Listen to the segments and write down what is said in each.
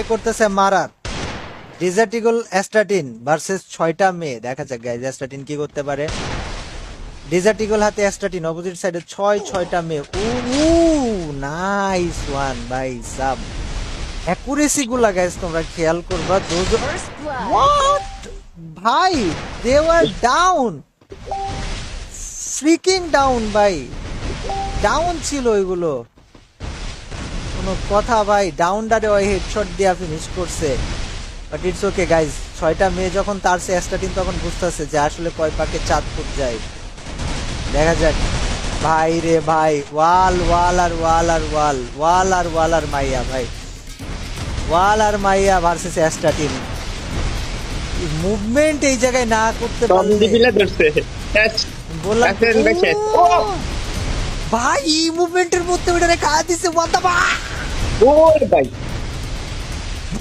করতেছে মারার dessert eagle অ্যাস্ট্রাটিন versus 6টা মেয়ে। দেখা যাক গাইজ অ্যাস্ট্রাটিন কি করতে পারে। ডেজার্ট ইগল হাতে অ্যাস্ট্রাটিন, অপোজিট সাইডে 6টা মেয়ে। নাইস ওয়ান ভাই সাব। অ্যাকুরেসি গুলা গাইজ তোমরা খেয়াল করবা। হোয়াট ভাই, they were down, freaking down ভাই, ডাউন ছিল ওইগুলো, কোনো কথা ভাই। ডাউনডারে ওই হেডশট দিয়া ফিনিশ করছে। বাট ইটস ওকে গাইজ, 6টা মেয়ে যখন তার সে অ্যাস্ট্রাটিন তখন বুঝতেছে যে আসলে কয় পাকে চাঁদপুর যায়। দেখা যাক ভাই রে ভাই, ওয়াল ওয়াল আর ওয়াল আর ওয়াল, ওয়াল আর ওয়াল আর মাইয়া ভাই, ওয়াল আর মাইয়া ভার্সেস অ্যাস্ট্রাটিন। মুভমেন্ট এই জায়গায় না করতে পারলে বললাম ভাই, এই মুভমেন্টের মধ্যে ওটা রেখা দিছে। ওয়াট দা ভাই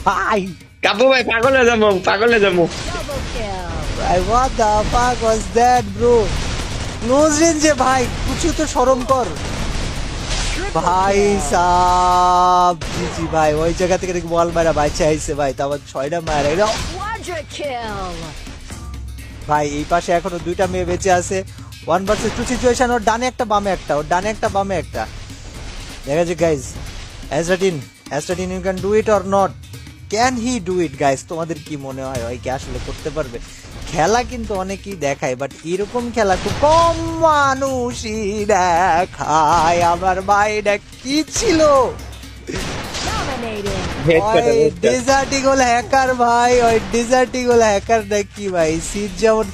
ভাই কাবু ভাই পাগলে যাবো, পাগলে যাবো ভাই। হোয়াট দা ফাক ওয়াজ দ্যাট ব্রো? ক্লোজ রেঞ্জে ভাই, কিছু তো শরম কর ভাই সাব। জি ভাই, ওই জায়গা থেকে বল মারা বাইচে আইছে ভাই, তারপর 6টা মারা ভাই। এই পাশে এখনো 2টা মেয়ে বেঁচে আছে। 1 ভার্সেস 2 সিচুয়েশন। ওর ডানে একটা বামে একটা, ওর ডানে একটা বামে একটা। দেখা যাক guys, Astratin you can do it or not. Can he do it guys? তোমাদের কি মনে হয় ওই কি আসলে করতে পারবে? খেলা কিন্তু অনেকেই দেখায়, বাট এরকম খেলা খুব কম মানুষই দেখায়। আমার ভাইটা কি ছিল? ডেজার্ট ইগল হ্যাকার ভাই, ওই ডেজার্ট ইগল হ্যাকার নাকি ভাই? শীত যেমন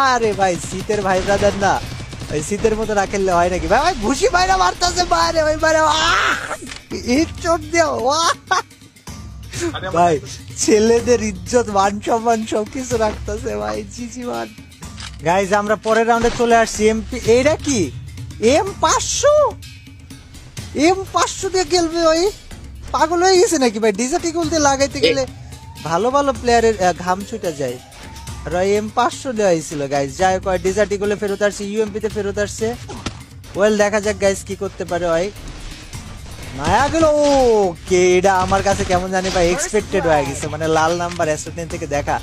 আরে ভাই, শীতের ভাই ব্রাদার না, ওই শীতের মতো না খেললে হয় নাকি ভাই? ঘুষি বাইরে মারতেছে বাইরে, ওই বাইরে চোট দেও ভাই। ছেলেদের ইজ্জত মান সম্মান সবকিছু রাখতেছে ভাই। জিজি মান গাইজ, আমরা পরের রাউন্ডে চলে আসছি। এমপি এইটা কি M500? M500 দিয়ে খেলবে ওই? পাগল হয়ে গেছে নাকি ভাই? ডেজার্ট ইগল দিয়ে লাগাইতে গেলে ভালো ভালো প্লেয়ারের ঘাম ছুটে যায়। আর ওই M500 দেওয়া হয়েছিল গাইজ। যাই হোক, ডেজার্ট ইগলে ফেরত আসছে, ইউএমপি তে ফেরত আসছে। ওয়েল, দেখা যাক গাইজ কি করতে পারে ওই মায়া গেল। ওকে, এটা আমার কাছে কেমন জানি ভাই এক্সপেক্টেড হয়ে গেছে, মানে লাল নাম্বার অ্যাসোসিয়েশন থেকে দেখা,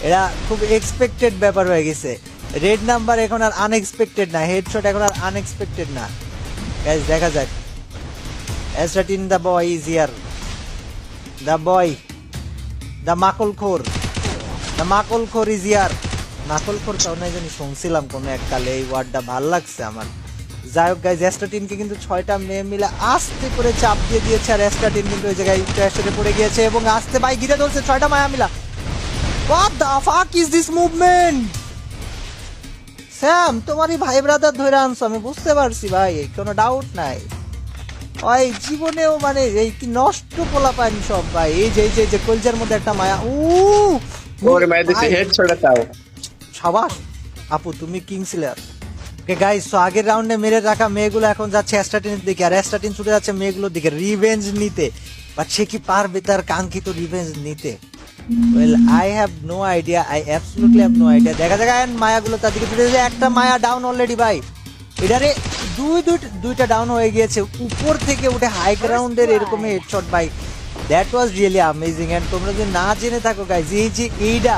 এটা খুব এক্সপেক্টেড ব্যাপার হয়ে গেছে। রেড নাম্বার এখন আর আনএক্সপেক্টেড না, হেডশট এখন আর আনএক্সপেক্টেড না গাইজ। দেখা যাক। Astratin the boy is here, the boy, the মাকলখোর, দ্য মাকলখোর ইজ হিয়ার। মাকলখোর তাও না জানি শুনছিলাম কোনো এককালে, এই ওয়ার্ডটা ভাল লাগছে আমার। যাই হোক গাইজ, অ্যাস্ট্রাটিনকে কিন্তু 6টা মেয়ে মিলে আস্তে করে চাপ দিয়ে দিয়েছে, আর অ্যাস্ট্রাটিন কিন্তু ওই জায়গায় ক্র্যাশে পড়ে গিয়েছে এবং আস্তে ভাই ঘিরে ধরছে 6টা মায়া মিলা। What the fuck is this movement? Sam, তোমারই ভাই ব্রাদার ধরে আনছো, আমি বুঝতে পারছি ভাই, কোনো ডাউট নাই। ওই জীবনেও মানে এই কি নষ্ট পোলা পানি সব ভাই। এই যে এই যে কলজার মধ্যে একটা মায়া। ওরে মাই দিছে হেডশট তাও। সাবাস আপু, তুমি কিং সিলার। ওকে গাইস, সো আগের রাউন্ডে মেরে রাখা মেয়েগুলো এখন যাচ্ছে অ্যাস্ট্রাটিনের দিকে, আর অ্যাস্ট্রাটিন ছুটে যাচ্ছে মেয়েগুলোর দিকে রিভেঞ্জ নিতে। বাট সে কি পারবে তার কাঙ্ক্ষিত রিভেঞ্জ নিতে? Well, I have no idea, I absolutely have no idea. দেখা যাক। এন্ড মায়াগুলো তার দিকে ছুটে যাচ্ছে। একটা মায়া ডাউন অলরেডি ভাই। এটারে দুইটা ডাউন হয়ে গিয়েছে। উপর থেকে উঠে হাই গ্রাউন্ডের এরকম হেডশট ভাই, that was really amazing. And তোমরা যদি না জেনে থাকো গাইজ, এই যে এইটা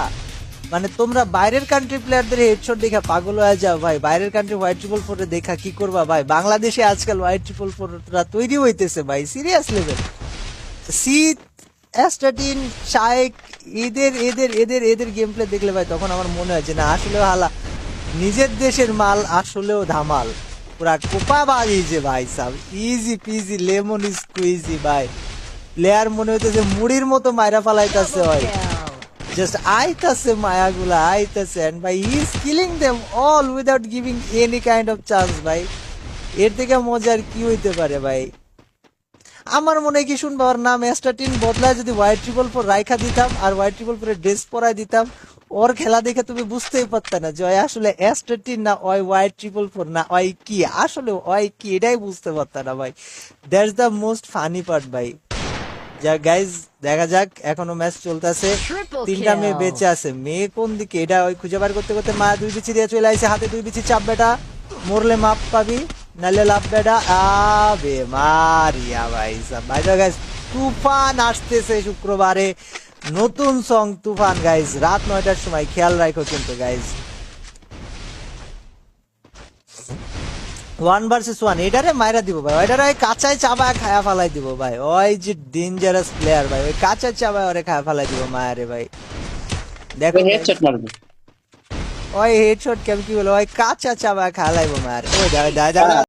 মানে তোমরা বাইরের কান্ট্রি প্লেয়ারদের হেডশট দেখা পাগল হয়ে যাও ভাই। বাইরের কান্ট্রি হোয়াইট 444 দেখা কি করবা ভাই? বাংলাদেশে আজকাল হোয়াইট 444 তৈরি হইতেছে ভাই, সিরিয়াস লেভেল। শীত, অ্যাস্ট্রাটিন, শাইক, এদের এদের এদের এদের গেম প্লে দেখলে ভাই তখন আমার মনে হয় যে না, আসলেও হালা নিজের দেশের মাল, আসলেও ধামাল, পুরা কোপা বাড়িয়েছে ভাই sub. Easy PG lemon squeegee ভাই। প্লেয়ার মনে হইতেছে মুড়ির মতো মাইরা ফালাইতেছে হয়, জাস্ট আইতাছে মায়াগুলা আইতাছে, এন্ড ভাই he is killing them all without giving any kind of chance ভাই। এর থেকে মজার কি হইতে পারে ভাই? আমার মনে হয় কি শুনবো, ওর নাম অ্যাস্ট্রাটিন বদলায় যদি হোয়াইট 444 রাইখা দিতাম আর হোয়াইট 444 ড্রেস পরাই দিতাম, ওর খেলা দেখে তুমি বুঝতেই পারতে না যে ওই আসলে অ্যাস্ট্রাটিন না ওই হোয়াইট 444 না ওই কি, আসলে ওই কি এটাই বুঝতে পারত না ভাই। That's the most funny part ভাই। যা গাইজ, দেখা যাক, এখনো ম্যাচ চলতেছে, 3টা মেয়ে বেঁচে আছে। মেয়ে কোন দিকে এটা ওই খুঁজে বার করতে করতে মায়া 2 বিচি দিয়ে চলে আইছে। হাতে 2 বিচি চাপ বেটা, মরলে মাপ পাবি, নালে লাভ বেটা। আবে মারিয়া ভাই সাব। ভাই গাইজ, তুফান আসতেছে শুক্রবারে, নতুন সং তুফান গাইজ, রাত 9টার সময় খেয়াল রাখো কিন্তু গাইজ। 1 ভার্সেস 1 এটারে মাইরা দিব ভাই, ওইটারে ওই কাঁচায় চাবায় খায়া ফালাই দিব ভাই, ওই যে ডেঞ্জারাস প্লেয়ার ভাই, ওই কাঁচায় চাবায় ওরে খায়া ফালাই দিব মায়ারে ভাই। দেখো হেডশট মারবো। ওই হেডশট কেমন কি বলে, ওই কাঁচা চাবায় খায়া লাইব মায়ারে। ওই দাঁড়া দাঁড়া